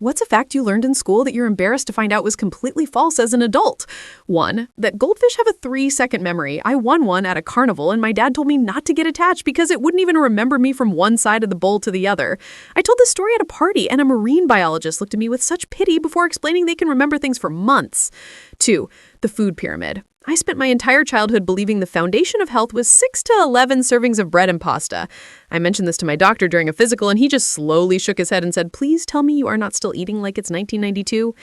What's a fact you learned in school that you're embarrassed to find out was completely false as an adult? 1. That goldfish have a 3-second memory. I won one at a carnival and my dad told me not to get attached because it wouldn't even remember me from one side of the bowl to the other. I told this story at a party and a marine biologist looked at me with such pity before explaining they can remember things for months. 2. The food pyramid. I spent my entire childhood believing the foundation of health was 6 to 11 servings of bread and pasta. I mentioned this to my doctor during a physical and he just slowly shook his head and said, "Please tell me you are not still eating like it's 1992.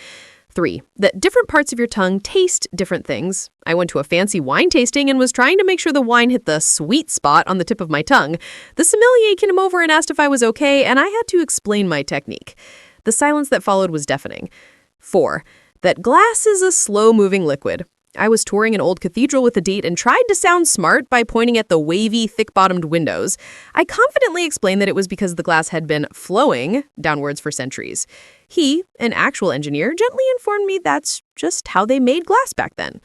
3. That different parts of your tongue taste different things. I went to a fancy wine tasting and was trying to make sure the wine hit the sweet spot on the tip of my tongue. The sommelier came over and asked if I was okay, and I had to explain my technique. The silence that followed was deafening. 4. That glass is a slow-moving liquid. I was touring an old cathedral with a date and tried to sound smart by pointing at the wavy, thick-bottomed windows. I confidently explained that it was because the glass had been flowing downwards for centuries. He, an actual engineer, gently informed me that's just how they made glass back then.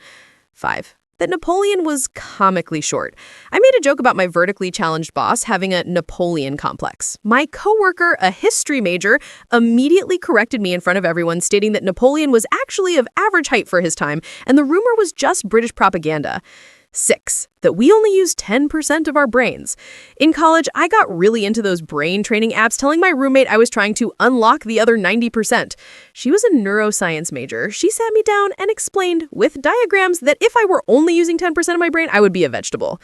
5. That Napoleon was comically short. I made a joke about my vertically challenged boss having a Napoleon complex. My coworker, a history major, immediately corrected me in front of everyone, stating that Napoleon was actually of average height for his time, and the rumor was just British propaganda. 6. That we only use 10% of our brains. In college, I got really into those brain training apps, telling my roommate I was trying to unlock the other 90%. She was a neuroscience major. She sat me down and explained with diagrams that if I were only using 10% of my brain, I would be a vegetable.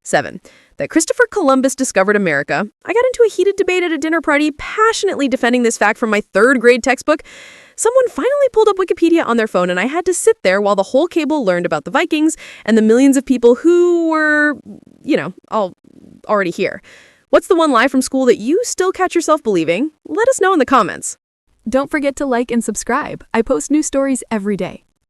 7. That Christopher Columbus discovered America. I got into a heated debate at a dinner party, passionately defending this fact from my 3rd grade textbook. Someone finally pulled up Wikipedia on their phone and I had to sit there while the whole cable learned about the Vikings and the millions of people who were, all already here. What's the one lie from school that you still catch yourself believing? Let us know in the comments. Don't forget to like and subscribe. I post new stories every day.